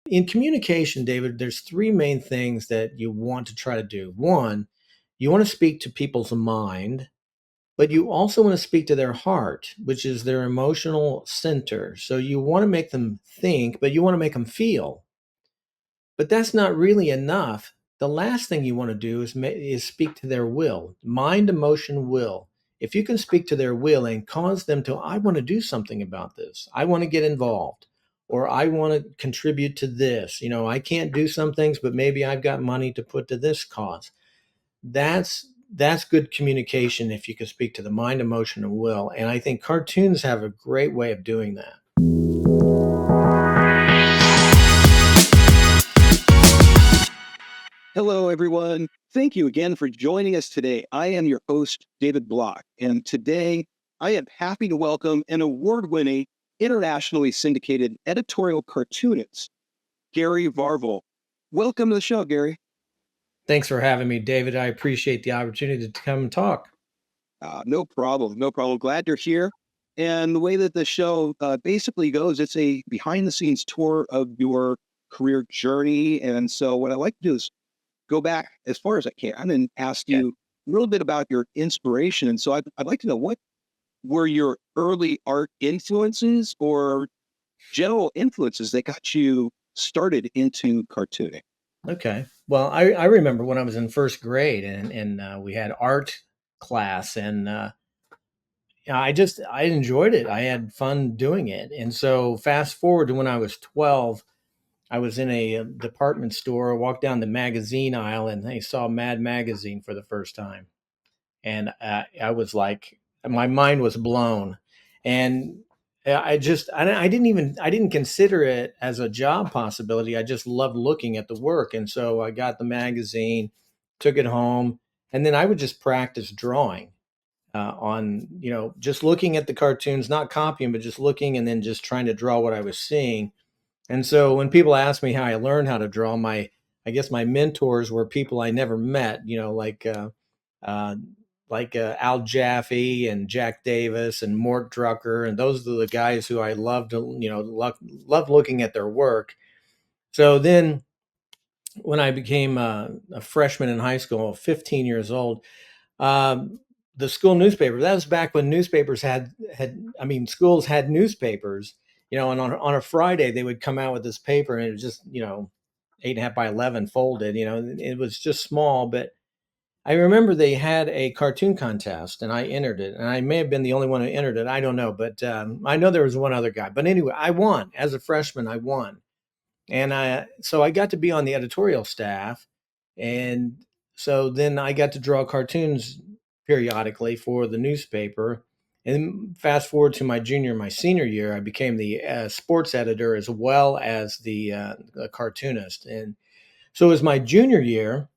In communication, David, there's three main things that you want to try to do. One, you want to speak to people's mind, but you also want to speak to their heart, which is their emotional center. So you want to make them think, but you want to make them feel. But that's not really enough. The last thing you want to do is speak to their will, mind, emotion, will. If you can speak to their will and cause them to, I want to do something about this. I want to get involved, or I want to contribute to this. I can't do some things, but maybe I've got money to put to this cause. That's good communication if you can speak to the mind, emotion, and will. And I think cartoons have a great way of doing that. Hello, everyone. Thank you again for joining us today. I am your host, David Block, and today I am happy to welcome an award-winning, internationally syndicated editorial cartoonist, Gary Varvel. Welcome to the show, Gary. Thanks for having me, David. I appreciate the opportunity to come and talk. No problem. No problem. Glad you're here. And the way that the show basically goes, it's a behind-the-scenes tour of your career journey. And so what I like to do is go back as far as I can and ask Okay. you a little bit about your inspiration. And so I'd like to know, what were your early art influences or general influences that got you started into cartooning? Okay. Well, I remember when I was in first grade and we had art class, and I enjoyed it. I had fun doing it. And so fast forward to when I was 12, I was in a department store, walked down the magazine aisle, and I saw Mad Magazine for the first time. And I was like, my mind was blown. And I didn't consider it as a job possibility. I just loved looking at the work. And so I got the magazine, took it home, and then I would just practice drawing on, just looking at the cartoons, not copying, but just looking and then just trying to draw what I was seeing. And so when people ask me how I learned how to draw, I guess my mentors were people I never met, uh, Al Jaffe and Jack Davis and Mort Drucker, and those are the guys who I loved, loved looking at their work. So then, when I became a freshman in high school, 15 years old, um, the school newspaper. That was back when newspapers schools had newspapers. And on a Friday they would come out with this paper, and it was just 8.5 by 11 folded. It was just small, but I remember they had a cartoon contest, and I entered it, and I may have been the only one who entered it. I don't know, but I know there was one other guy. But anyway, I won as a freshman. I won, and so I got to be on the editorial staff, and so then I got to draw cartoons periodically for the newspaper. And fast forward to my senior year, I became the sports editor as well as the cartoonist. And so it was my junior year.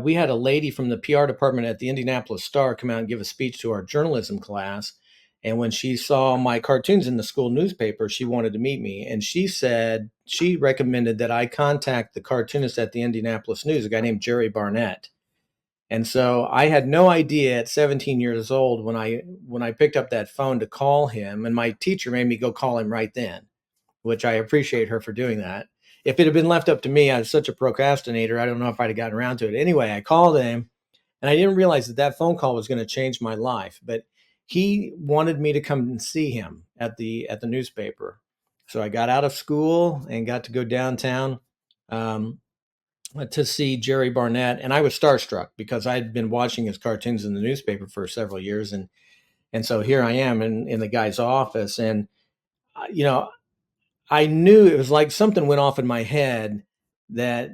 We had a lady from the PR department at the Indianapolis Star come out and give a speech to our journalism class. And when she saw my cartoons in the school newspaper, she wanted to meet me. And she recommended that I contact the cartoonist at the Indianapolis News, a guy named Jerry Barnett. And so I had no idea at 17 years old when I picked up that phone to call him, and my teacher made me go call him right then, which I appreciate her for doing that. If it had been left up to me, I was such a procrastinator. I don't know if I'd have gotten around to it. Anyway, I called him, and I didn't realize that phone call was going to change my life. But he wanted me to come and see him at the newspaper. So I got out of school and got to go downtown um, to see Jerry Barnett, and I was starstruck because I'd been watching his cartoons in the newspaper for several years, and so here I am in the guy's office, and you know I knew it was like something went off in my head that,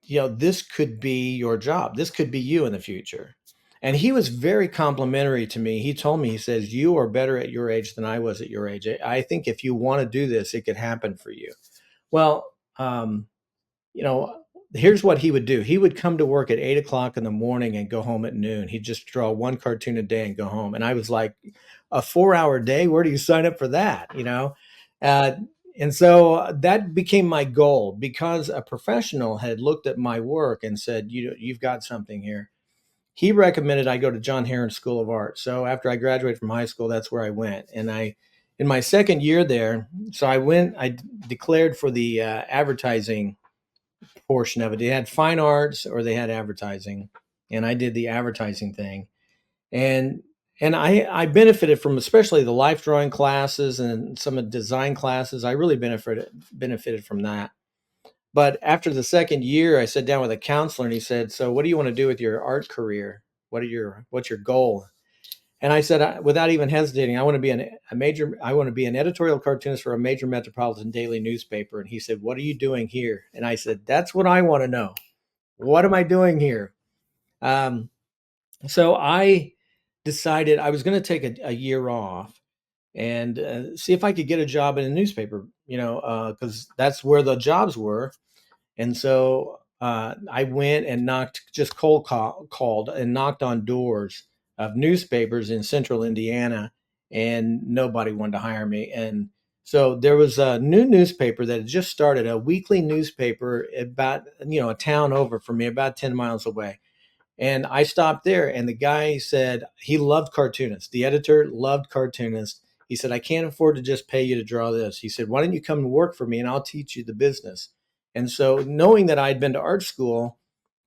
this could be your job. This could be you in the future. And he was very complimentary to me. He told me, he says, you are better at your age than I was at your age. I think if you want to do this, it could happen for you. Well, you know, here's what he would do. He would come to work at 8 o'clock in the morning and go home at noon. He'd just draw one cartoon a day and go home. And I was like, a 4 hour day? Where do you sign up for that? Uh, and so that became my goal because a professional had looked at my work and said, you've got something here. He recommended I go to John Herron School of Art. So after I graduated from high school, that's where I went. And in my second year there, so I declared for the advertising portion of it. They had fine arts or they had advertising, and I did the advertising thing. And I benefited from especially the life drawing classes and some of the design classes. I really benefited from that. But after the second year, I sat down with a counselor and he said, "So what do you want to do with your art career? What's your goal?" And I said, without even hesitating, I want to be I want to be an editorial cartoonist for a major metropolitan daily newspaper. And he said, "What are you doing here?" And I said, "That's what I want to know. What am I doing here?" Um, so I decided I was going to take a year off and see if I could get a job in a newspaper, because that's where the jobs were. And so I went and called and knocked on doors of newspapers in central Indiana, and nobody wanted to hire me. And so there was a new newspaper that had just started, a weekly newspaper about, a town over from me, about 10 miles away. And I stopped there, and the guy said he loved Cartoonist. The editor loved Cartoonist. He said, "I can't afford to just pay you to draw this." He said, "Why don't you come and work for me and I'll teach you the business?" And so, knowing that I'd been to art school,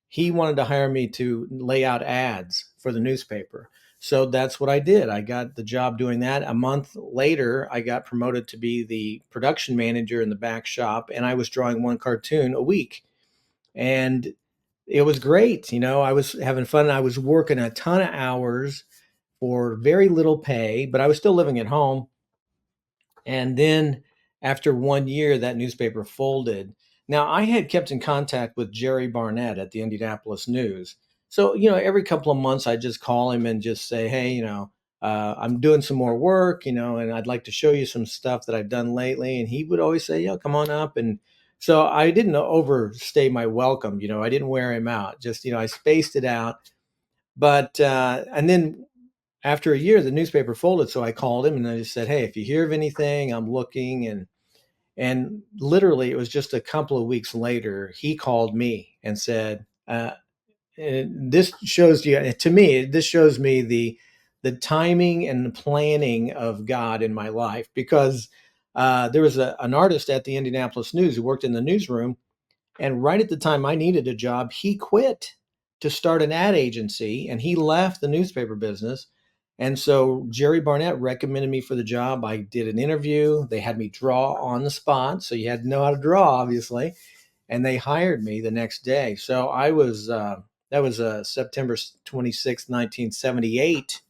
he wanted to hire me to lay out ads for the newspaper. So that's what I did. I got the job doing that. A month later, I got promoted to be the production manager in the back shop, and I was drawing one cartoon a week. And it was great. I was having fun. I was working a ton of hours for very little pay, but I was still living at home. And then after 1 year, that newspaper folded. Now, I had kept in contact with Jerry Barnett at the Indianapolis News. So, every couple of months, I just call him and just say, "Hey, I'm doing some more work, and I'd like to show you some stuff that I've done lately." And he would always say, "Yeah, come on up." And so I didn't overstay my welcome. I didn't wear him out. Just, I spaced it out. But, and then after a year, the newspaper folded, so I called him and I just said, "Hey, if you hear of anything, I'm looking." And literally, it was just a couple of weeks later, he called me and said, and this shows you, to me, this shows me the timing and the planning of God in my life, because there was an artist at the Indianapolis News who worked in the newsroom, and right at the time I needed a job, he quit to start an ad agency and he left the newspaper business. And so Jerry Barnett recommended me for the job. I did an interview. They had me draw on the spot. So you had to know how to draw, obviously. And they hired me the next day. So that was September 26th, 1978.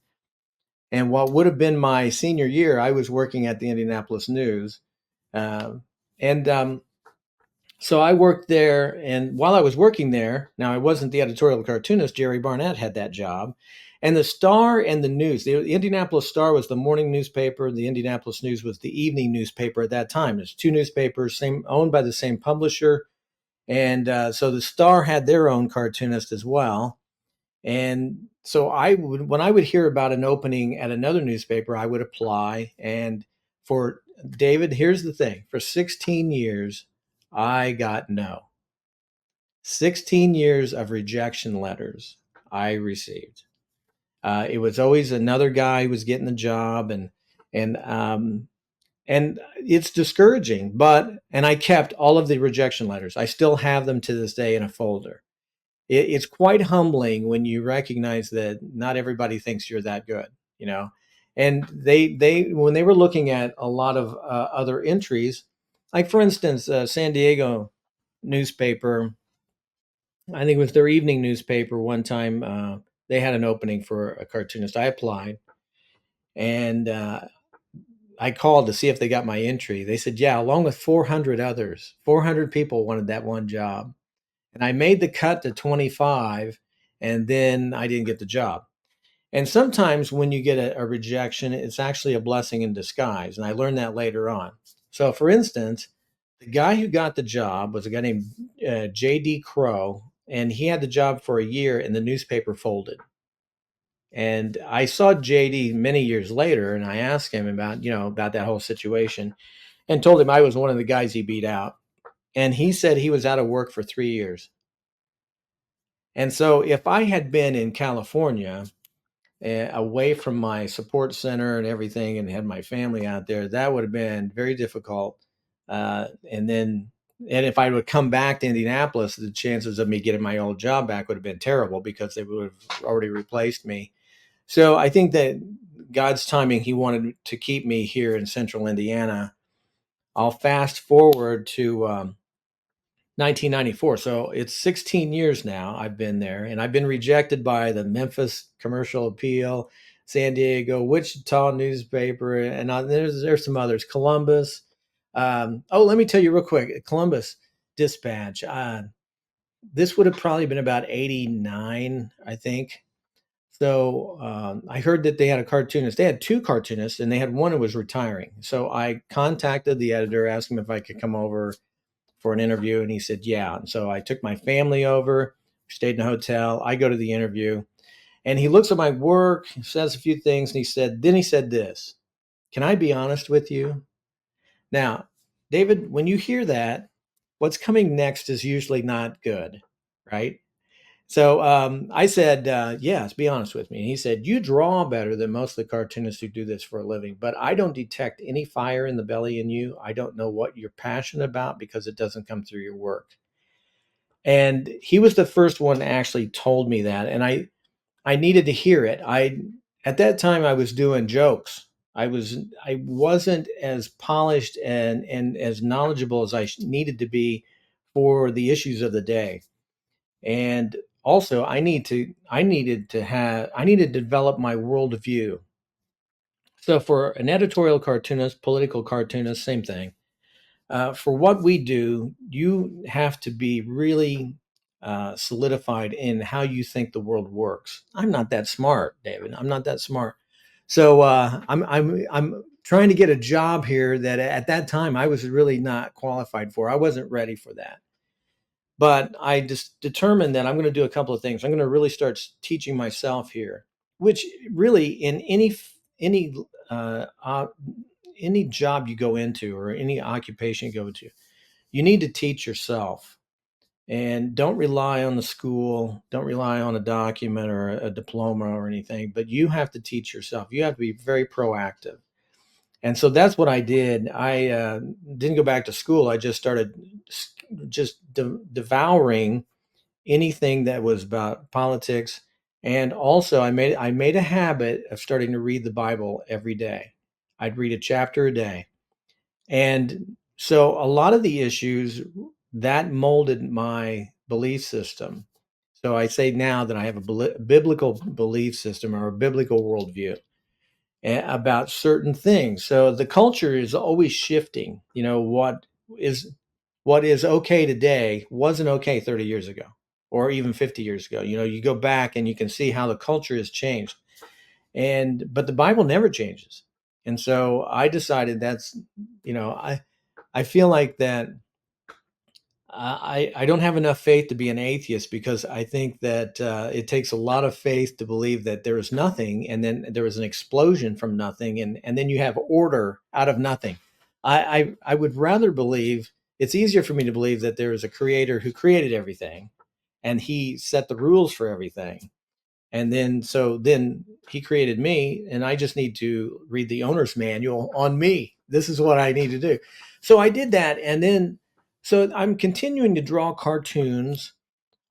And what would have been my senior year, I was working at the Indianapolis News. Uh, and So I worked there, and while I was working there, now I wasn't the editorial cartoonist. Jerry Barnett had that job, and the Star and the News. The Indianapolis Star was the morning newspaper. The Indianapolis News was the evening newspaper at that time. There's two newspapers, same owned by the same publisher, and so the Star had their own cartoonist as well. And so when I would hear about an opening at another newspaper, I would apply. And for David, here's the thing: for 16 years, I got no. 16 years of rejection letters I received. It was always another guy who was getting the job, and and it's discouraging. And I kept all of the rejection letters. I still have them to this day in a folder. It's quite humbling when you recognize that not everybody thinks you're that good, you know. And they when they were looking at a lot of other entries, like for instance, San Diego newspaper, I think it was their evening newspaper. One time, they had an opening for a cartoonist. I applied, and I called to see if they got my entry. They said, "Yeah," along with 400 others. 400 people wanted that one job, and I made the cut to 25, and then I didn't get the job. And sometimes when you get a rejection, it's actually a blessing in disguise. And I learned that later on. So, for instance, the guy who got the job was a guy named J.D. Crow, and he had the job for a year, and the newspaper folded. And I saw JD many years later, and I asked him about that whole situation, and told him I was one of the guys he beat out. And he said he was out of work for 3 years. And so if I had been in California, away from my support center and everything, and had my family out there, that would have been very difficult. And then, and if I would come back to Indianapolis, the chances of me getting my old job back would have been terrible because they would have already replaced me. So I think that God's timing, He wanted to keep me here in central Indiana. I'll fast forward to 1994. So it's 16 years now I've been there, and I've been rejected by the Memphis Commercial Appeal, San Diego, Wichita newspaper, and there's some others, Columbus. Oh, let me tell you real quick, Columbus Dispatch. This would have probably been about 89, I think. So I heard that they had a cartoonist. They had two cartoonists, and they had one who was retiring. So I contacted the editor, asked him if I could come over for an interview, and he said, yeah. And so I took my family over, stayed in a hotel. I go to the interview, and he looks at my work, says a few things, and then he said this, can I be honest with you? Now, David, when you hear that, what's coming next is usually not good, right? So I said, yes, be honest with me. And he said, you draw better than most of the cartoonists who do this for a living, but I don't detect any fire in the belly in you. I don't know what you're passionate about because it doesn't come through your work. And he was the first one that actually told me that. And I needed to hear it. At that time I was doing jokes. I wasn't as polished and as knowledgeable as needed to be for the issues of the day. And also I needed to develop my worldview. So for an editorial cartoonist, political cartoonist, same thing. For what we do, you have to be really solidified in how you think the world works. I'm not that smart, David. I'm not that smart. So I'm trying to get a job here that at that time I was really not qualified for. I wasn't ready for that. But I just determined that I'm going to do a couple of things. I'm going to really start teaching myself here, which really in any uh, uh, any job you go into or any occupation you go into, you need to teach yourself, and don't rely on the school, don't rely on a document or a diploma or anything, but you have to teach yourself. You have to be very proactive. And so that's what I did. I didn't go back to school. I just started just devouring anything that was about politics. And also I made a habit of starting to read the Bible every day. I'd read a chapter a day. And so a lot of the issues that molded my belief system. So I say now that I have a biblical belief system or a biblical worldview about certain things. So the culture is always shifting. Is what is okay today wasn't okay 30 years ago or even 50 years ago. You go back and you can see how the culture has changed. But the Bible never changes. And so I decided that's, I feel like that I don't have enough faith to be an atheist because I think that it takes a lot of faith to believe that there is nothing and then there is an explosion from nothing and then you have order out of nothing. I would rather believe it's easier for me to believe that there is a creator who created everything and he set the rules for everything. And then he created me, and I just need to read the owner's manual on me. This is what I need to do. So I did that. And then, so I'm continuing to draw cartoons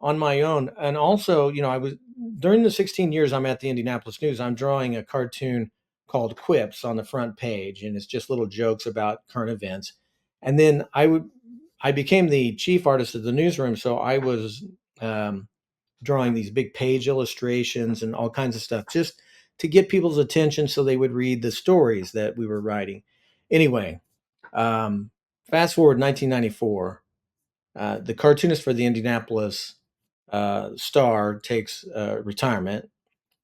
on my own. And also, I was during the 16 years I'm at the Indianapolis News, I'm drawing a cartoon called Quips on the front page. And it's just little jokes about current events. And then I became the chief artist of the newsroom. So I was, drawing these big page illustrations and all kinds of stuff just to get people's attention so they would read the stories that we were writing. Anyway, fast forward 1994, the cartoonist for the Indianapolis Star takes retirement,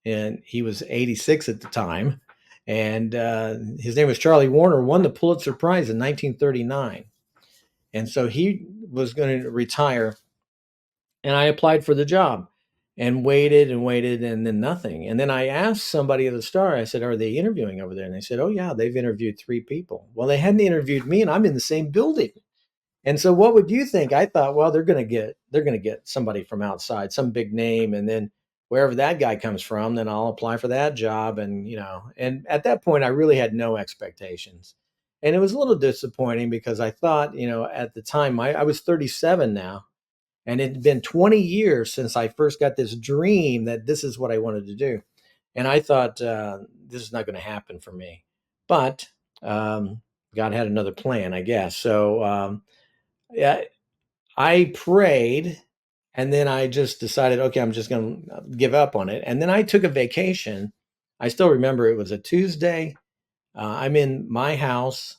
and he was 86 at the time. And his name was Charlie Warner, won the Pulitzer Prize in 1939. And so he was going to retire, and I applied for the job and waited, and then nothing. And then I asked somebody at the Star, I said, are they interviewing over there? And they said, oh, yeah, they've interviewed 3 people. Well, they hadn't interviewed me, and I'm in the same building. And so what would you think? I thought, well, they're going to get somebody from outside, some big name. And then wherever that guy comes from, then I'll apply for that job. And, and at that point, I really had no expectations. And it was a little disappointing because I thought, at the time, I was 37 now, and it had been 20 years since I first got this dream that this is what I wanted to do. And I thought, this is not going to happen for me. But God had another plan, I guess. So, yeah, I prayed, and then I just decided, okay, I'm just going to give up on it. And then I took a vacation. I still remember it was a Tuesday. I'm in my house,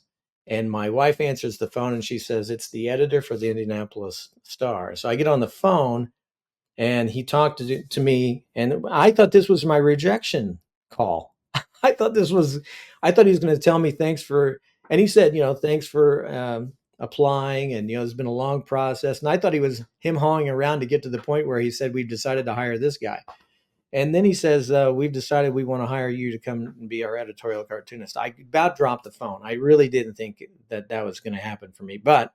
and my wife answers the phone, and she says, "It's the editor for the Indianapolis Star." So I get on the phone, and he talked to me, and I thought this was my rejection call. I thought this was, I thought he was going to tell me thanks for, and he said, thanks for applying, and it's been a long process. And I thought he was him hawing around to get to the point where he said we've decided to hire this guy. And then he says, we've decided we want to hire you to come and be our editorial cartoonist. I about dropped the phone. I really didn't think that that was going to happen for me, but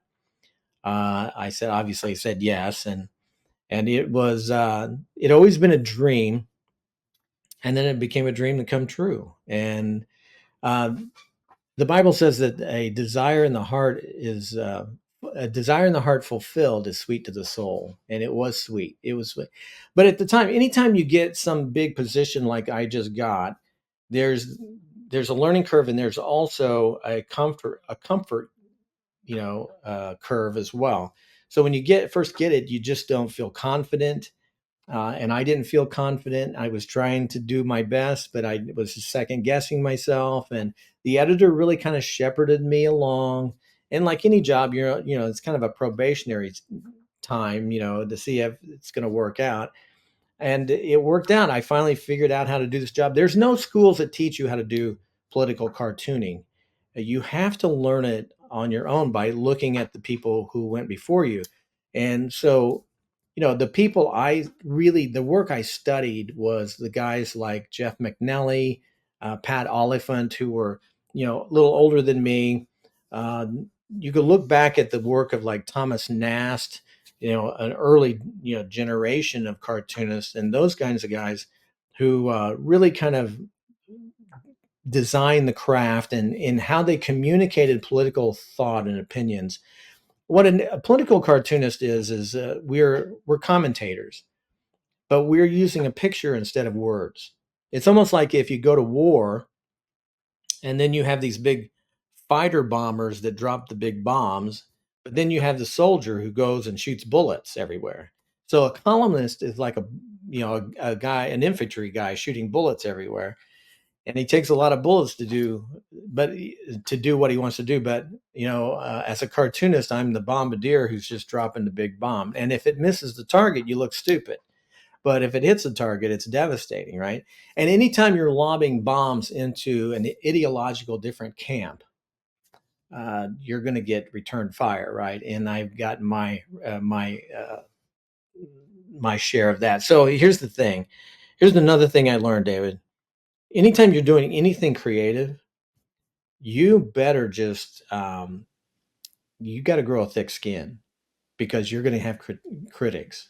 I said, obviously said yes. And it was, it always been a dream. And then it became a dream to come true. And uh, the Bible says that a desire in the heart fulfilled is sweet to the soul, and it was sweet. It was sweet. But at the time, anytime you get some big position like I just got, there's there's a learning curve, and there's also a comfort curve as well. So when you first get it, you just don't feel confident, and I didn't feel confident. I was trying to do my best, but I was second guessing myself. And the editor really kind of shepherded me along. And like any job, it's kind of a probationary time, to see if it's going to work out. And it worked out. I finally figured out how to do this job. There's no schools that teach you how to do political cartooning. You have to learn it on your own by looking at the people who went before you. And so, the work I studied was the guys like Jeff McNally, Pat Oliphant, who were, a little older than me. Uh, you could look back at the work of like Thomas Nast, an early, generation of cartoonists, and those kinds of guys who really kind of designed the craft and in how they communicated political thought and opinions. What a political cartoonist is we're commentators, but we're using a picture instead of words. It's almost like if you go to war and then you have these big fighter bombers that drop the big bombs, but then you have the soldier who goes and shoots bullets everywhere. So a columnist is like a guy, an infantry guy shooting bullets everywhere, and he takes a lot of bullets but to do what he wants to do. But as a cartoonist, I'm the bombardier who's just dropping the big bomb, and if it misses the target, you look stupid. But if it hits the target, it's devastating, right? And anytime you're lobbing bombs into an ideological different camp, you're going to get return fire, right? And I've got my share of that. So here's the thing. Here's another thing I learned, David. Anytime you're doing anything creative, you better just you got to grow a thick skin because you're going to have critics.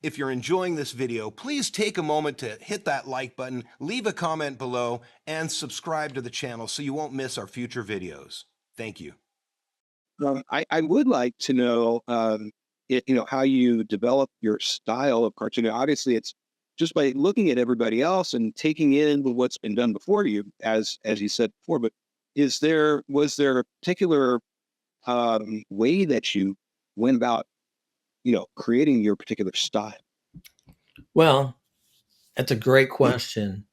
If you're enjoying this video, please take a moment to hit that like button, leave a comment below, and subscribe to the channel so you won't miss our future videos. Thank you. I would like to know, how you develop your style of cartooning. Obviously, it's just by looking at everybody else and taking in what's been done before you, as you said before. But was there a particular way that you went about, creating your particular style? Well, that's a great question.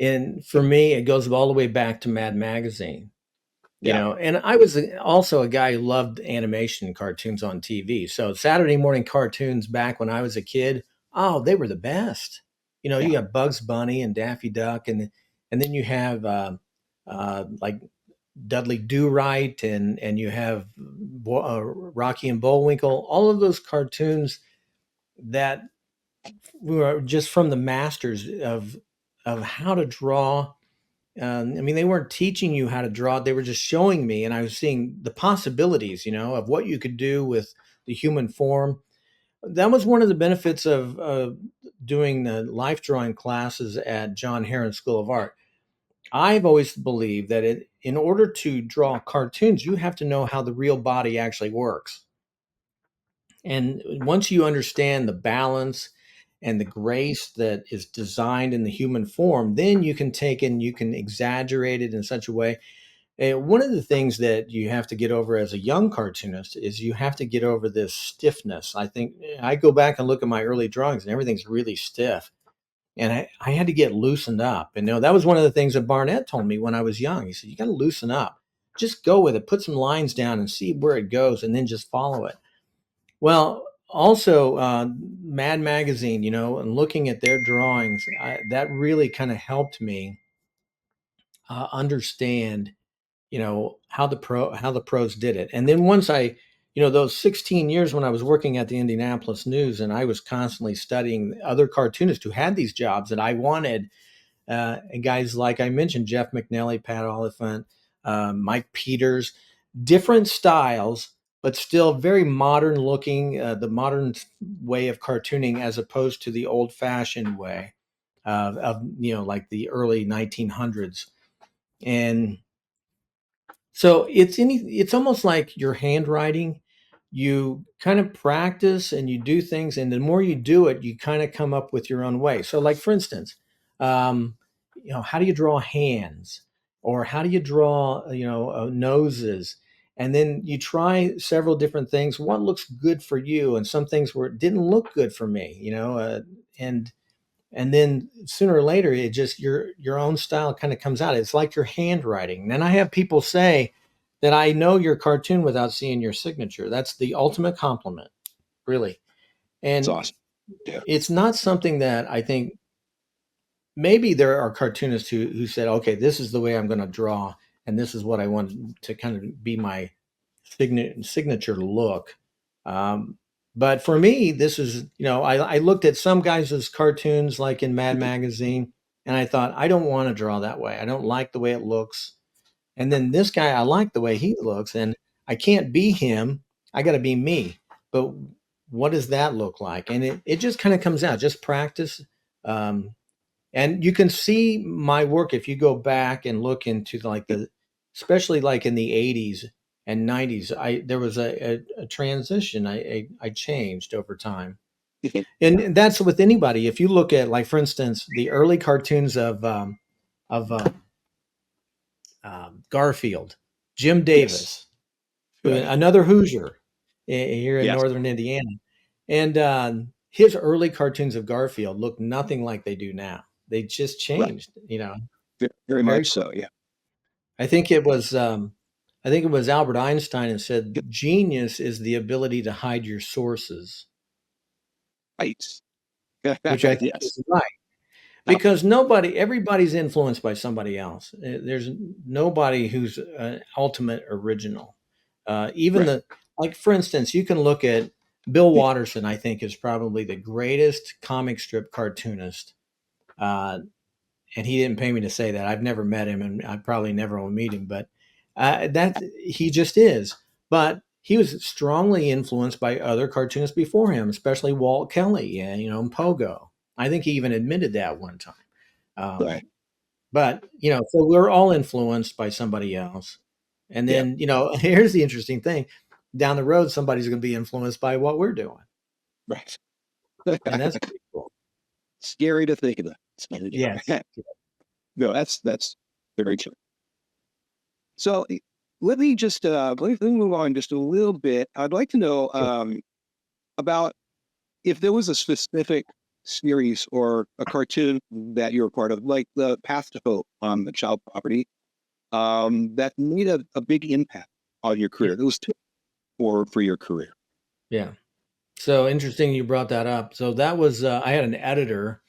And for me, it goes all the way back to Mad Magazine. Yeah, And I was also a guy who loved animation and cartoons on TV. So Saturday morning cartoons back when I was a kid, oh, they were the best. yeah. You got Bugs Bunny and Daffy Duck, and then you have like Dudley Do Right, and you have Rocky and Bullwinkle. All of those cartoons that were just from the masters of how to draw. I mean, they weren't teaching you how to draw; they were just showing me, and I was seeing the possibilities, of what you could do with the human form. that was one of the benefits of doing the life drawing classes at John Herron School of Art. I've always believed that in order to draw cartoons, you have to know how the real body actually works. And once you understand the balance and the grace that is designed in the human form, then you can take and you can exaggerate it in such a way. One of the things that you have to get over as a young cartoonist is you have to get over this stiffness. I think I go back and look at my early drawings and everything's really stiff. And I had to get loosened up. And that was one of the things that Barnett told me when I was young. He said, you got to loosen up. Just go with it. Put some lines down and see where it goes and then just follow it. Well, also Mad Magazine, and looking at their drawings, that really kind of helped me understand, how the pros did it. And then once those 16 years when I was working at the Indianapolis News, and I was constantly studying other cartoonists who had these jobs that I wanted, and guys like I mentioned, Jeff McNally, Pat Oliphant, Mike Peters, different styles, but still very modern looking, the modern way of cartooning as opposed to the old fashioned way like the early 1900s. And so it's almost like your handwriting. You kind of practice and you do things, and the more you do it, you kind of come up with your own way. So, like for instance, um, how do you draw hands, or how do you draw, noses, and then you try several different things. What looks good for you, and some things where it didn't look good for me, and then sooner or later it just your own style kind of comes out. It's like your handwriting. And I have people say that I know your cartoon without seeing your signature. That's the ultimate compliment, really. It's And awesome. Yeah. it's not something that I think, maybe there are cartoonists who said, okay, this is the way I'm going to draw and this is what I want to kind of be my signature look. Um, but for me, this is, I looked at some guys' cartoons like in Mad Magazine, and I thought, I don't want to draw that way. I don't like the way it looks. And then this guy, I like the way he looks, and I can't be him. I got to be me. But what does that look like? And it just kind of comes out, just practice. Um, and you can see my work if you go back and look into especially like in the 80s and 90s. There was a transition. I changed over time, and that's with anybody. If you look at, like, for instance, the early cartoons of Garfield, Jim Yes. Davis, Right. another Hoosier here in Yes. northern Indiana, and his early cartoons of Garfield look nothing like they do now. They just Right. changed, Very very much quick. so. Yeah. I think it was Albert Einstein who said genius is the ability to hide your sources, Right. which I think Yes. is right, because everybody's influenced by somebody else. There's nobody who's an ultimate original. Even Right. like for instance, you can look at Bill Watterson. I think is probably the greatest comic strip cartoonist. Uh, and he didn't pay me to say that. I've never met him, and I probably never will meet him. But that he just is. But he was strongly influenced by other cartoonists before him, especially Walt Kelly, and Pogo. I think he even admitted that one time. Right. But so we're all influenced by somebody else. And Yeah. then here's the interesting thing: down the road, somebody's going to be influenced by what we're doing, Right. and that's pretty cool. Scary to think of Yes. that. No, that's very true. So let me just let me move on just a little bit. I'd like to know Sure. about if there was a specific series or a cartoon that you're a part of, like the Path to Hope on the child property, that made a big impact on your Yeah. career. It was too for your career. Yeah. So interesting you brought that up. So that was I had an editor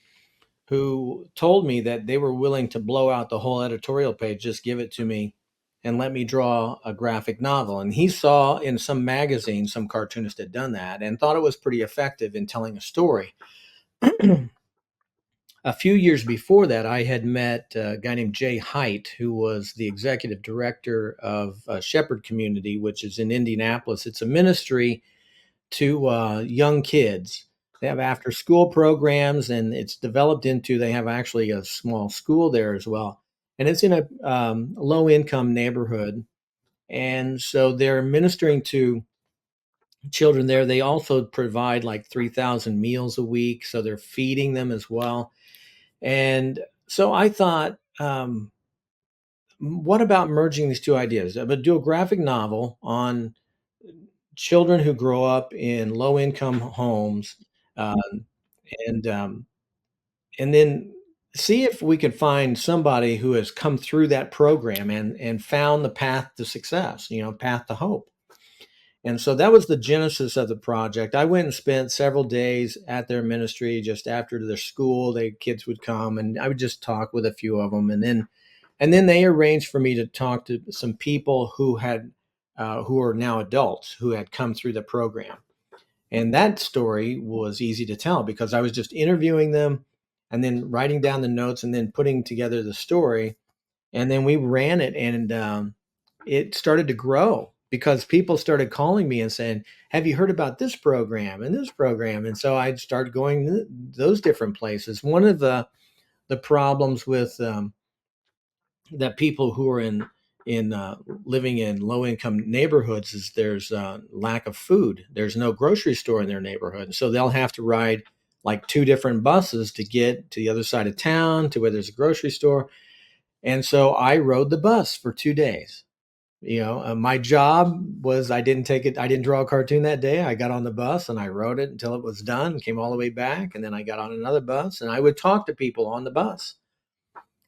who told me that they were willing to blow out the whole editorial page, just give it to me and let me draw a graphic novel. And he saw in some magazine some cartoonist had done that and thought it was pretty effective in telling a story. A few years before that, I had met a guy named Jay Height, who was the executive director of Shepherd Community, which is in Indianapolis. It's a ministry to young kids. They have after school programs, and it's developed into, they have actually a small school there as well. And it's in a low income neighborhood. And so they're ministering to children there. They also provide like 3,000 meals a week. So they're feeding them as well. And so I thought, what about merging these two ideas? I would do a graphic novel on children who grow up in low income homes, uh, and and then see if we could find somebody who has come through that program and found the path to success, path to hope. And so that was the genesis of the project. I went and spent several days at their ministry just after their school. The kids would come, and I would just talk with a few of them, and then they arranged for me to talk to some people who are now adults who had come through the program. And that story was easy to tell because I was just interviewing them and then writing down the notes and then putting together the story. And then we ran it, and it started to grow because people started calling me and saying, "Have you heard about this program and this program?" And so I started going to those different places. One of the problems with that people who are in living in low income neighborhoods is there's lack of food. There's no grocery store in their neighborhood, and so they'll have to ride like two different buses to get to the other side of town to where there's a grocery store. And so I rode the bus for 2 days. My job was, I didn't take it. I didn't draw a cartoon that day. I got on the bus and I rode it until it was done. Came all the way back, and then I got on another bus and I would talk to people on the bus,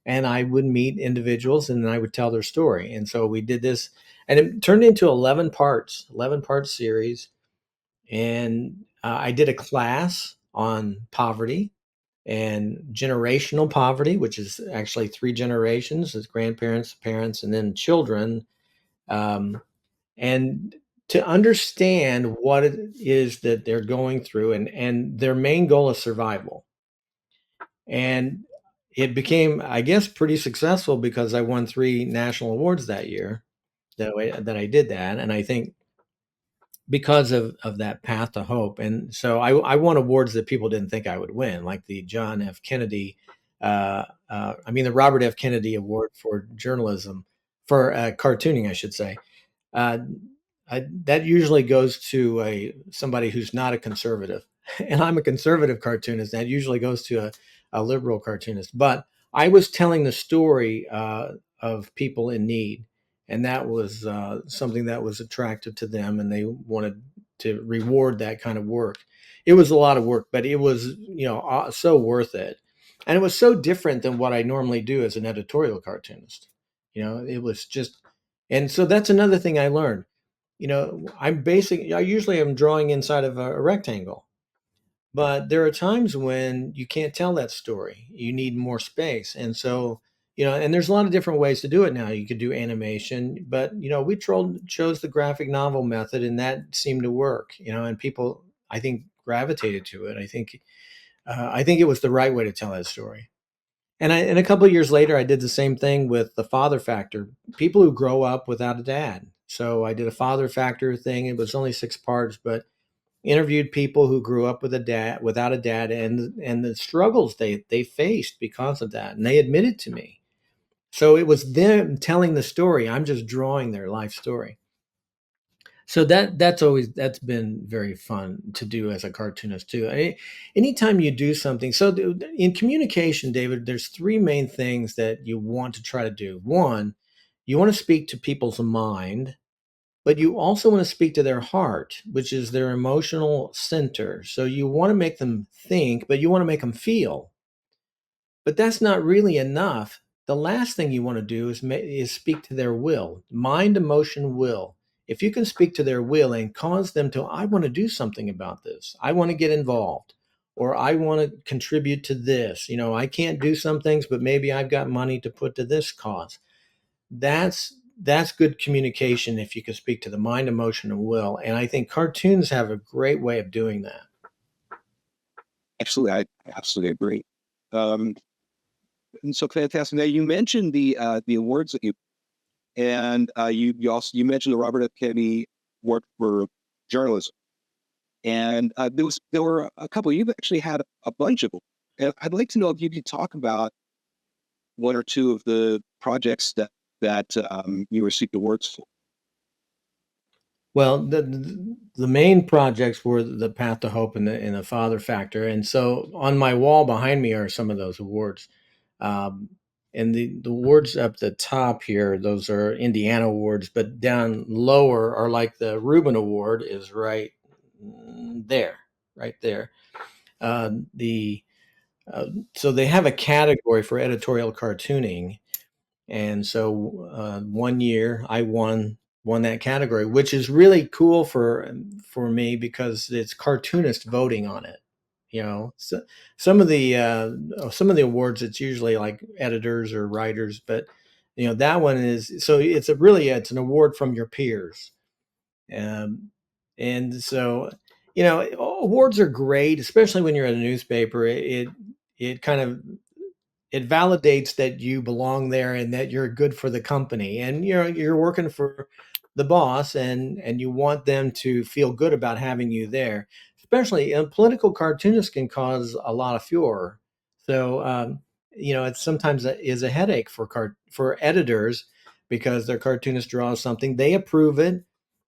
and I would meet individuals and I would tell their story. And so we did this, and it turned into 11 parts, 11-part series. And I did a class on poverty and generational poverty, which is actually three generations: as grandparents, parents, and then children. Um, and to understand what it is that they're going through, and their main goal is survival. And it became, I guess, pretty successful because I won 3 national awards that year that I did that. And I think because of that path to hope. And so I won awards that people didn't think I would win, like the John F. Kennedy, the Robert F. Kennedy Award for journalism, for cartooning, I should say. Uh, that usually goes to somebody who's not a conservative, and I'm a conservative cartoonist. That usually goes to a liberal cartoonist. But I was telling the story of people in need, and that was something that was attractive to them, and they wanted to reward that kind of work. It was a lot of work, but it was so worth it, and it was so different than what I normally do as an editorial cartoonist. It was just, and so that's another thing I learned. I usually am drawing inside of a rectangle, but there are times when you can't tell that story. You need more space. And so, and there's a lot of different ways to do it now. You could do animation, but, we chose the graphic novel method, and that seemed to work, and people, I think, gravitated to it. I think it was the right way to tell that story. And a couple of years later, I did the same thing with the father factor, people who grow up without a dad. So I did a father factor thing. It was only 6 parts, but interviewed people who grew up without a dad, and the struggles they faced because of that. And they admitted to me. So it was them telling the story. I'm just drawing their life story. So that's been very fun to do as a cartoonist too. Anytime you do something, so in communication, David, there's 3 main things that you want to try to do. One, you want to speak to people's mind, but you also want to speak to their heart, which is their emotional center. So you want to make them think, but you want to make them feel. But that's not really enough. The last thing you want to do is speak to their will, mind, emotion, will. If you can speak to their will and cause them to, I want to do something about this. I want to get involved, or I want to contribute to this. I can't do some things, but maybe I've got money to put to this cause. That's good communication if you can speak to the mind, emotion, and will. And I think cartoons have a great way of doing that. Absolutely, I absolutely agree. And so fantastic. Now you mentioned the awards that you also mentioned the Robert F. Kennedy Award for journalism. And there were a couple. You've actually had a bunch of them. And I'd like to know if you could talk about one or two of the projects that you received awards for. Well, the main projects were the Path to Hope and the Father Factor, and so on my wall behind me are some of those awards. Um, and the awards up the top here, those are Indiana awards, but down lower are like the Reuben Award is there, right there. The So they have a category for editorial cartooning, and so one year I won that category, which is really cool for me because it's cartoonist voting on it. So some of the awards it's usually like editors or writers, but that one is so it's an award from your peers. Um, and so awards are great, especially when you're at a newspaper. It kind of it validates that you belong there and that you're good for the company, and you're working for the boss, and you want them to feel good about having you there. Especially political cartoonists can cause a lot of furor. So it's sometimes is a headache for editors because their cartoonist draws something, they approve it,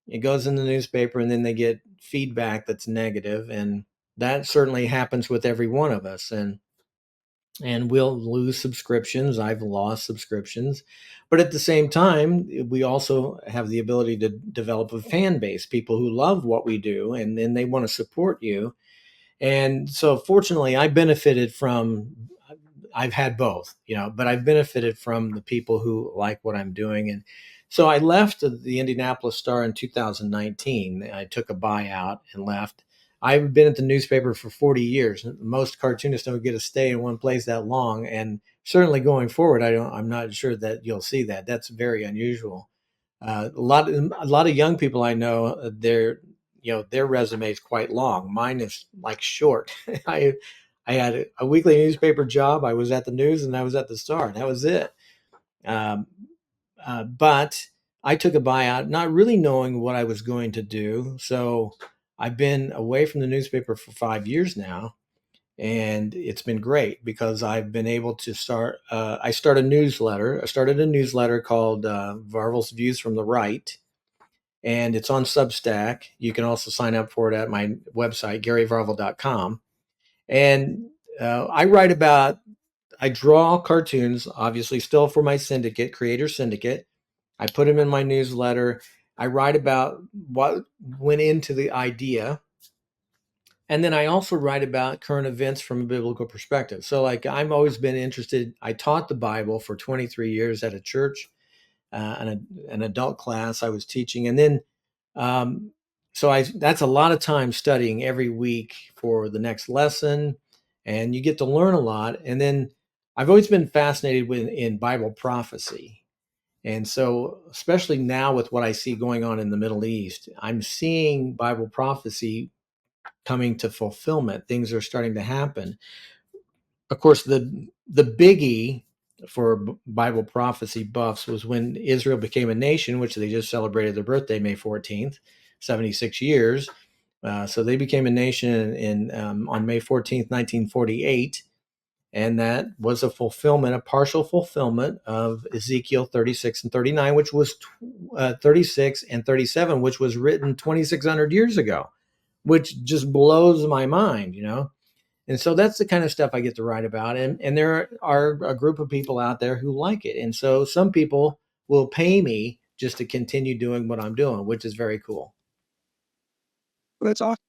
it goes in the newspaper, and then they get feedback that's negative, and that certainly happens with every one of us. And we'll lose subscriptions. I've lost subscriptions. But at the same time, we also have the ability to develop a fan base, people who love what we do, and then they want to support you. And so fortunately, I've had both, but I've benefited from the people who like what I'm doing. And so I left the Indianapolis Star in 2019. I took a buyout and left. I've been at the newspaper for 40 years. Most cartoonists don't get to stay in one place that long. And certainly going forward, I'm not sure that you'll see that. That's very unusual. A lot of young people I know, their resume is quite long. Mine is like short. I I had a weekly newspaper job. I was at the News and I was at the Star. That was it. Um, but I took a buyout, not really knowing what I was going to do. So I've been away from the newspaper for 5 years now, and it's been great because I've been able to start. I started a newsletter. I started a newsletter called Varvel's Views from the Right, and it's on Substack. You can also sign up for it at my website, GaryVarvel.com. And I draw cartoons, obviously, still for my syndicate, Creator Syndicate. I put them in my newsletter. I write about what went into the idea. And then I also write about current events from a biblical perspective. So, like, I've always been interested. I taught the Bible for 23 years at a church, an adult class I was teaching. And then, um, that's a lot of time studying every week for the next lesson. And you get to learn a lot. And then I've always been fascinated in Bible prophecy. And so, especially now with what I see going on in the Middle East, I'm seeing Bible prophecy coming to fulfillment. Things are starting to happen. Of course, the biggie for Bible prophecy buffs was when Israel became a nation, which they just celebrated their birthday, May 14th, 76 years. So they became a nation on May 14th, 1948. And that was a partial fulfillment of Ezekiel 36 and 39, which was 36 and 37, which was written 2,600 years ago, which just blows my mind. And so that's the kind of stuff I get to write about. And there are a group of people out there who like it. And so some people will pay me just to continue doing what I'm doing, which is very cool. Well, that's awesome.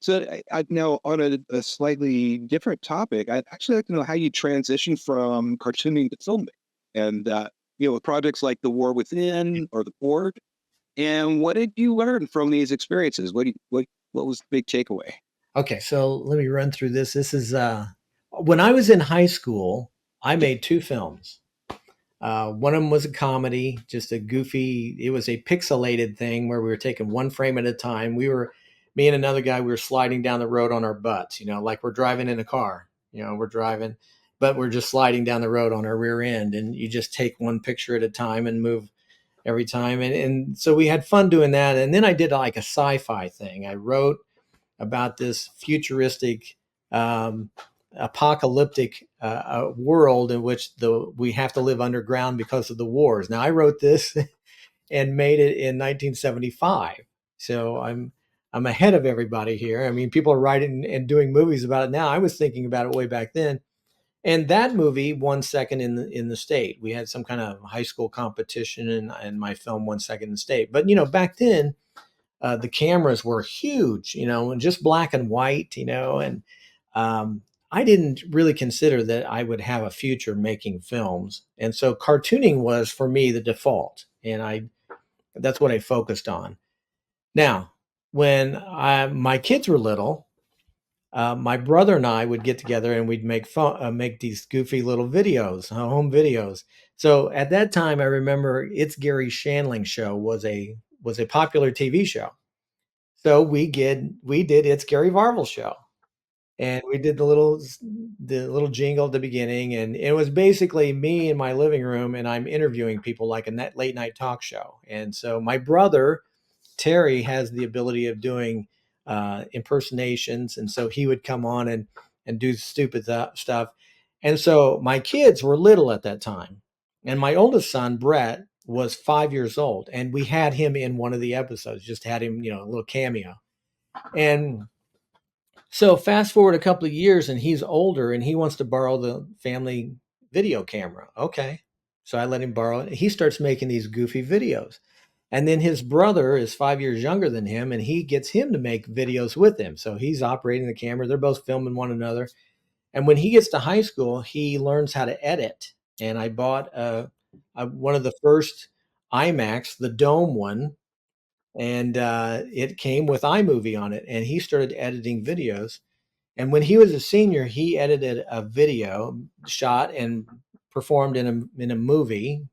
So I now on a slightly different topic, I'd actually like to know how you transition from cartooning to filming, and with projects like The War Within or The Board. And what did you learn from these experiences? What was the big takeaway? Okay, so let me run through this. This is when I was in high school, I made two films. One of them was a comedy, just a goofy. It was a pixelated thing where we were taking one frame at a time. Me and another guy, we were sliding down the road on our butts, like we're driving in a car. We're driving, but we're just sliding down the road on our rear end, and you just take one picture at a time and move every time. And so we had fun doing that. And then I did like a sci-fi thing. I wrote about this futuristic, um, apocalyptic world in which we have to live underground because of the wars. Now, I wrote this and made it in 1975, so I'm ahead of everybody here. I mean, people are writing and doing movies about it now. I was thinking about it way back then. And that movie won second in the state. We had some kind of high school competition, and my film won second in the state. But back then, the cameras were huge, and just black and white, and um, I didn't really consider that I would have a future making films, and so cartooning was for me the default, and I that's what I focused on. Now, when my kids were little, my brother and I would get together and we'd make these goofy little videos, home videos. So at that time, I remember It's Gary Shandling Show was a popular TV show. So we did It's Gary Varvel Show, and we did the little jingle at the beginning, and it was basically me in my living room, and I'm interviewing people like a late night talk show. And so my brother Terry has the ability of doing impersonations, and so he would come on and do stupid stuff. And so my kids were little at that time, and my oldest son Brett was 5 years old, and we had him in one of the episodes. Just had him, a little cameo. And so fast forward a couple of years, and he's older, and he wants to borrow the family video camera. Okay, so I let him borrow it. He starts making these goofy videos. And then his brother is 5 years younger than him, and he gets him to make videos with him. So he's operating the camera. They're both filming one another. And when he gets to high school, he learns how to edit. And I bought one of the first iMacs, the dome one, and it came with iMovie on it. And he started editing videos. And when he was a senior, he edited a video, shot and performed in a movie,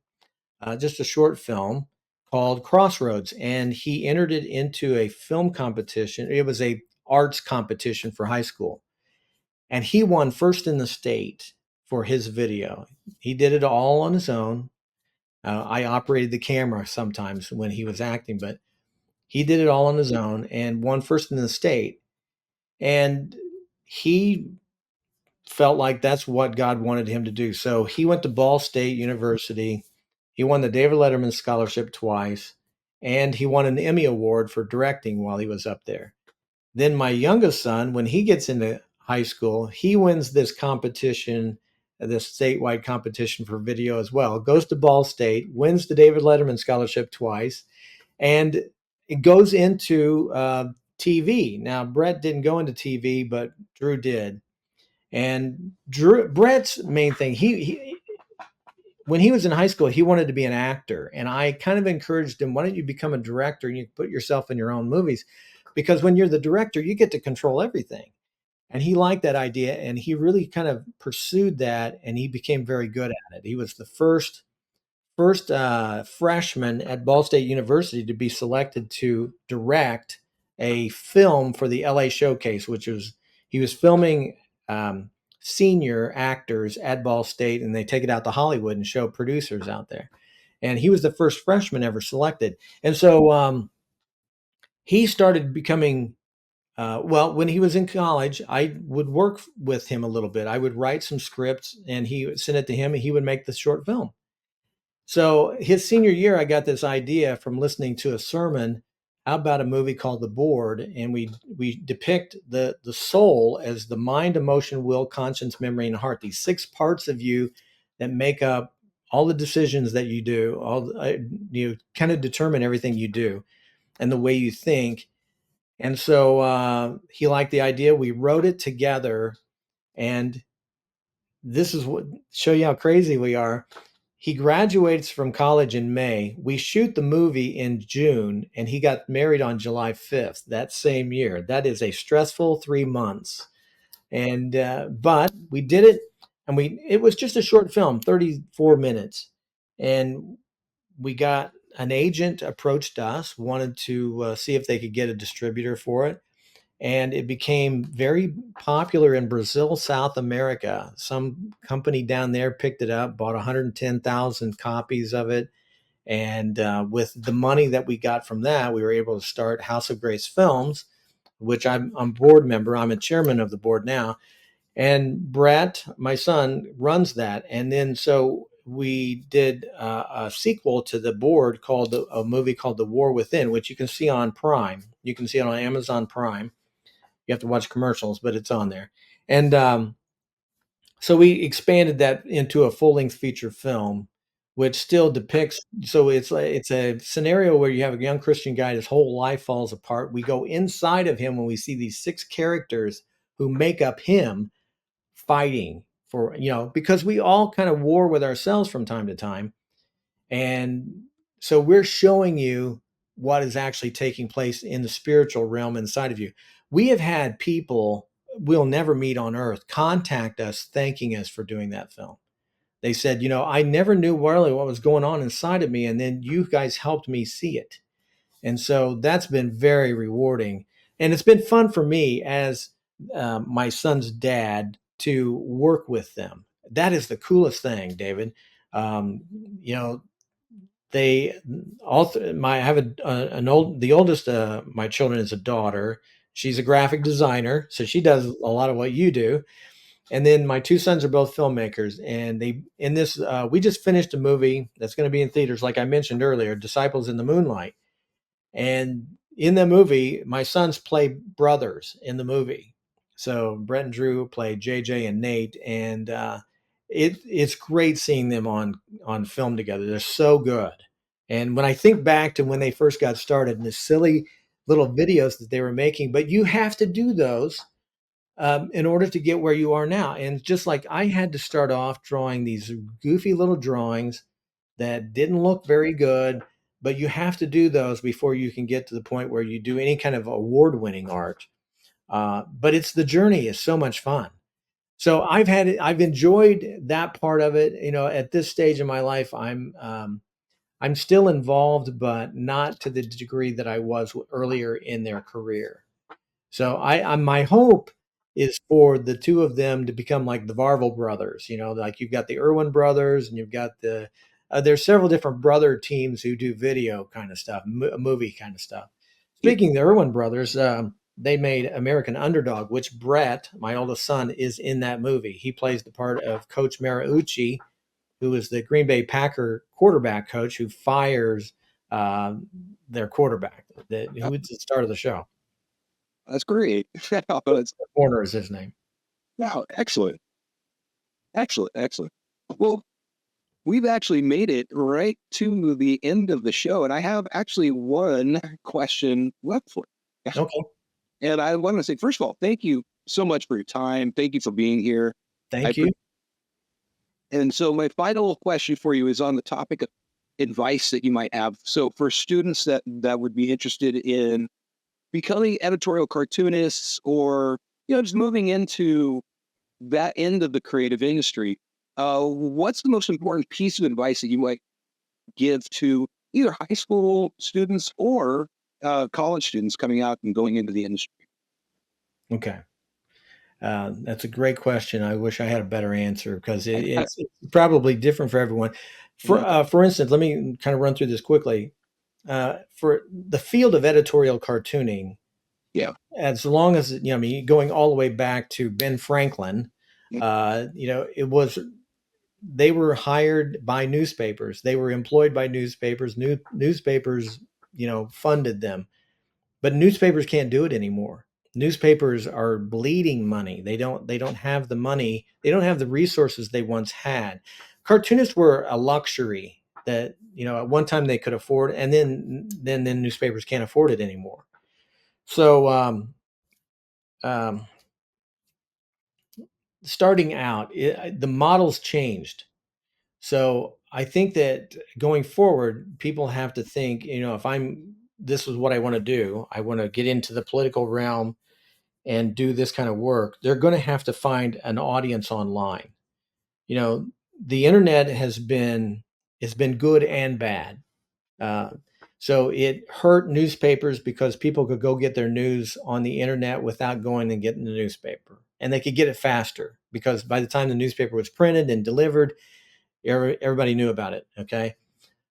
just a short film called Crossroads, and he entered it into a film competition. It was a arts competition for high school, and he won first in the state for his video. He did it all on his own. I operated the camera sometimes when he was acting, but he did it all on his own and won first in the state. And he felt like that's what God wanted him to do. So he went to Ball State University. He won the David Letterman Scholarship twice, and he won an Emmy Award for directing while he was up there. Then my youngest son, when he gets into high school, he wins this competition, this statewide competition for video as well. Goes to Ball State, wins the David Letterman Scholarship twice, and it goes into TV. Now, Brett didn't go into TV, but Drew did. And Brett's main thing, he when he was in high school, he wanted to be an actor. And I kind of encouraged him, why don't you become a director and you put yourself in your own movies? Because when you're the director, you get to control everything. And he liked that idea, and he really kind of pursued that, and he became very good at it. He was the first freshman at Ball State University to be selected to direct a film for the LA Showcase, which was he was filming um, senior actors at Ball State, and they take it out to Hollywood and show producers out there. And he was the first freshman ever selected. And so he started becoming well, when he was in college, I would work with him a little bit. I would write some scripts, and he would send it to him, and he would make the short film. So his senior year, I got this idea from listening to a sermon about a movie called The Board, and we depict the soul as the mind, emotion, will, conscience, memory, and heart. These six parts of you that make up all the decisions that you do, you kind of determine everything you do and the way you think. And so he liked the idea. We wrote it together, and this is what show you how crazy we are. He graduates from college in May. We shoot the movie in June, and he got married on July 5th that same year. That is a stressful 3 months. And but we did it, and it was just a short film, 34 minutes. And we got an agent approached us, wanted to see if they could get a distributor for it, and it became very popular in Brazil, South America. Some company down there picked it up, bought 110,000 copies of it, and with the money that we got from that, we were able to start House of Grace Films, which I'm board member. I'm a chairman of the board now. And Brett, my son, runs that. And then so we did a sequel to the board called a movie called The War Within, which you can see on Prime. You can see it on Amazon Prime. You have to watch commercials, but it's on there. And so we expanded that into a full-length feature film, which still depicts. So it's a scenario where you have a young Christian guy, his whole life falls apart. We go inside of him when we see these 6 characters who make up him fighting for, because we all kind of war with ourselves from time to time. And so we're showing you what is actually taking place in the spiritual realm inside of you. We have had people we'll never meet on earth contact us thanking us for doing that film. They said, I never knew really what was going on inside of me. And then you guys helped me see it. And so that's been very rewarding. And it's been fun for me as my son's dad to work with them. That is the coolest thing, David. Um, you know, they all my I have the oldest my children is a daughter. She's a graphic designer, so she does a lot of what you do. And then my 2 sons are both filmmakers, and they in this we just finished a movie that's going to be in theaters, like I mentioned earlier, Disciples in the Moonlight. And in the movie, my sons play brothers in the movie. So Brett and Drew play JJ and Nate, and it's great seeing them on film together. They're so good. And when I think back to when they first got started and the silly little videos that they were making, but you have to do those in order to get where you are now. And just like I had to start off drawing these goofy little drawings that didn't look very good, but you have to do those before you can get to the point where you do any kind of award-winning art. But it's the journey is so much fun. So I've enjoyed that part of it. At this stage in my life, I'm still involved, but not to the degree that I was earlier in their career. So my hope is for the 2 of them to become like the Varvel brothers. Like you've got the Irwin brothers, and you've got there's several different brother teams who do video kind of stuff, movie kind of stuff. Speaking of the Irwin brothers, they made American Underdog, which Brett, my oldest son, is in that movie. He plays the part of Coach Mariucci, who is the Green Bay Packer quarterback coach who fires their quarterback, who was the start of the show. That's great. Warner is his name. Wow, excellent. Excellent, excellent. Well, we've actually made it right to the end of the show, and I have actually one question left for you. Okay. And I want to say, first of all, thank you so much for your time. Thank you for being here. Thank you. And so my final question for you is on the topic of advice that you might have. So for students that would be interested in becoming editorial cartoonists, or just moving into that end of the creative industry, what's the most important piece of advice that you might give to either high school students or college students coming out and going into the industry? Okay. That's a great question. I wish I had a better answer because it's probably different for everyone. For instance, let me kind of run through this quickly. For the field of editorial cartooning, Yeah. as long as going all the way back to Ben Franklin, it was they were hired by newspapers. They were employed by newspapers. Newspapers, funded them. But newspapers can't do it anymore. Newspapers are bleeding money. They don't have the money. They don't have the resources they once had. Cartoonists were a luxury that, at one time they could afford, and then newspapers can't afford it anymore. So starting out, the models changed. So I think that going forward, people have to think, if this is what I want to do. I want to get into the political realm and do this kind of work. They're going to have to find an audience online. The internet has been good and bad. So it hurt newspapers because people could go get their news on the internet without going and getting the newspaper, and they could get it faster because by the time the newspaper was printed and delivered, everybody knew about it. Okay.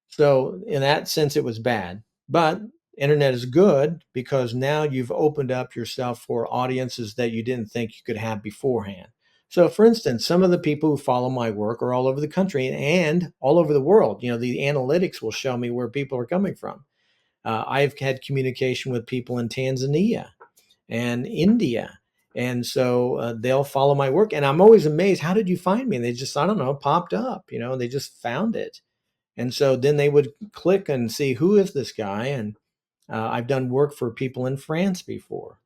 So in that sense, it was bad. But internet is good because now you've opened up yourself for audiences that you didn't think you could have beforehand. So, for instance, some of the people who follow my work are all over the country and all over the world. You know, the analytics will show me where people are coming from. I've had communication with people in Tanzania and India. And so they'll follow my work. And I'm always amazed. How did you find me? And they just, I don't know, popped up, you know, they just found it. And so then they would click and see, who is this guy? And I've done work for people in France before.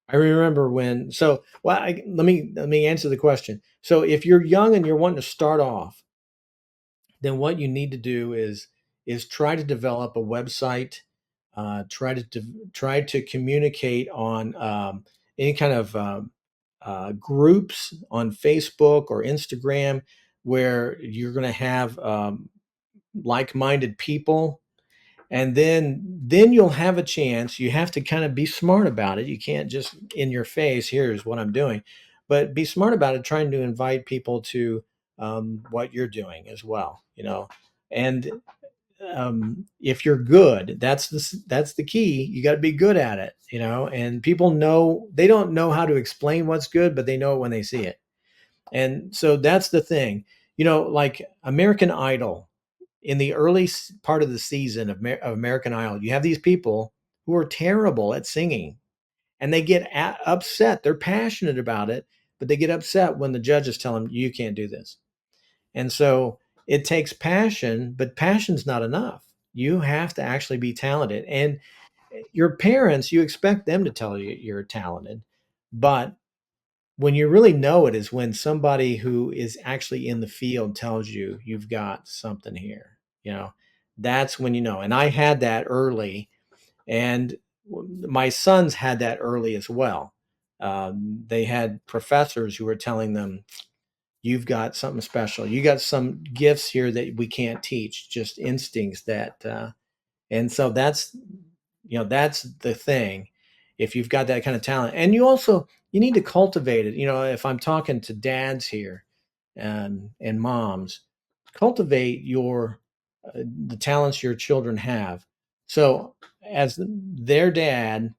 I remember when, so, well, let me answer the question. So if you're young and you're wanting to start off, then what you need to do is try to develop a website, try to communicate on any kind of groups on Facebook or Instagram where you're going to have like-minded people, and then you'll have a chance. You have to kind of be smart about it. You can't just in your face, here's what I'm doing, but be smart about it, trying to invite people to what you're doing as well, you know. And if you're good, that's the key. You got to be good at it, you know. And people know, they don't know how to explain what's good, but they know it when they see it. And so that's the thing, you know, like American Idol. In the early part of the season of American Idol, you have these people who are terrible at singing, and they get upset. They're passionate about it, but they get upset when the judges tell them, you can't do this. And so it takes passion, but passion's not enough. You have to actually be talented. And your parents, you expect them to tell you you're talented, but when you really know it is when somebody who is actually in the field tells you you've got something here, you know. That's when you know. And I had that early, and my sons had that early as well. They had professors who were telling them, you've got something special, you got some gifts here that we can't teach, just instincts that and so that's, you know, that's the thing. If you've got that kind of talent, and you need to cultivate it. You know, if I'm talking to dads here and moms, cultivate your the talents your children have. So as their dad,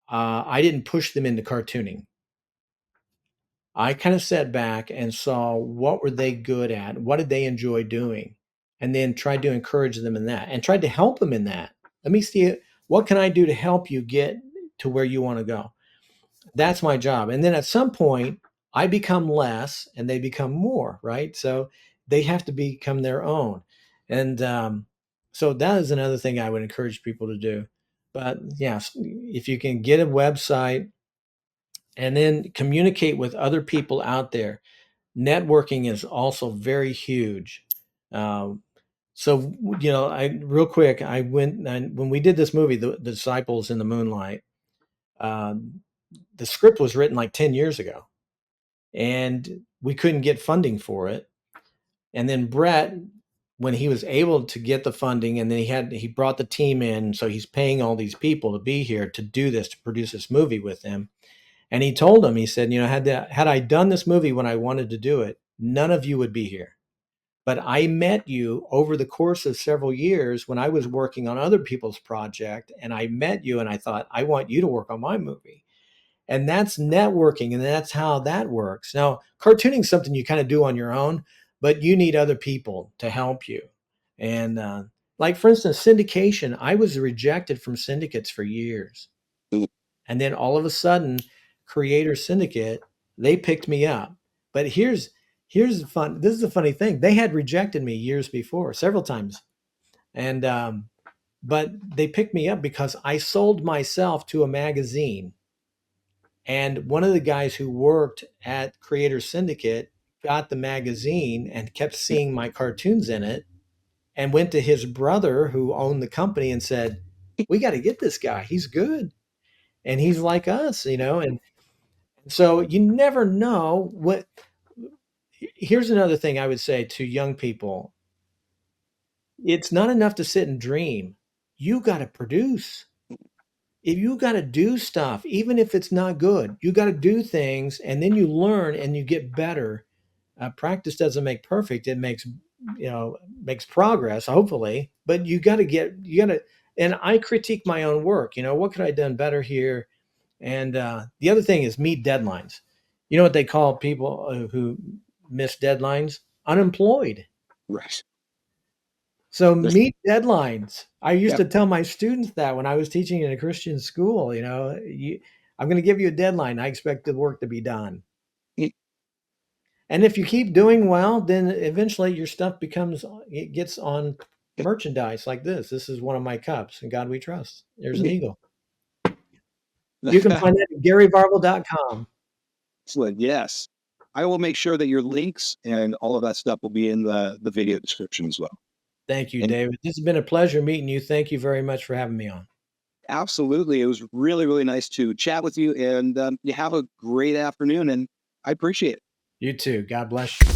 I didn't push them into cartooning. I kind of sat back and saw what were they good at, what did they enjoy doing, and then tried to encourage them in that and tried to help them in that. Let me see, what can I do to help you get to where you want to go? That's my job. And then at some point, I become less and they become more, right? So they have to become their own. And so that is another thing I would encourage people to do. But yes, if you can get a website and then communicate with other people out there, networking is also very huge. Um, so you know, I real quick, I went and when we did this movie, the Disciples in the Moonlight. Um, the script was written like 10 years ago, and we couldn't get funding for it. And then Brett, when he was able to get the funding, and then he brought the team in, so he's paying all these people to be here to do this, to produce this movie with him. And he told him, he said, you know, had I done this movie when I wanted to do it, none of you would be here. But I met you over the course of several years when I was working on other people's project, and I met you and I thought, I want you to work on my movie. And that's networking, and that's how that works. Now, cartooning is something you kind of do on your own, but you need other people to help you. And like, for instance, syndication, I was rejected from syndicates for years. And then all of a sudden, Creator Syndicate, they picked me up. But here's the fun. This is the funny thing. They had rejected me years before, several times, and but they picked me up because I sold myself to a magazine. And one of the guys who worked at Creator Syndicate got the magazine and kept seeing my cartoons in it, and went to his brother who owned the company and said, "We got to get this guy. He's good." And he's like us, you know. And so you never know what. Here's another thing I would say to young people: it's not enough to sit and dream. You got to produce. If you got to do stuff, even if it's not good, you got to do things, and then you learn and you get better. Practice doesn't make perfect; it makes, you know, makes progress, hopefully. But you got to And I critique my own work. What could I have done better here? And the other thing is meet deadlines. You know what they call people who miss deadlines? Unemployed. Right. So There's, meet deadlines. I used yeah. to tell my students that when I was teaching in a Christian school, I'm going to give you a deadline. I expect the work to be done. And if you keep doing well, then eventually your stuff it gets on merchandise like this. This is one of my cups. In God we trust. There's an eagle. You can find that at GaryVarvel.com. Excellent. Yes. I will make sure that your links and all of that stuff will be in the video description as well. Thank you, And David. This has been a pleasure meeting you. Thank you very much for having me on. absolutely. It was really, really nice to chat with you, and you have a great afternoon, and I appreciate it. You too. God bless you.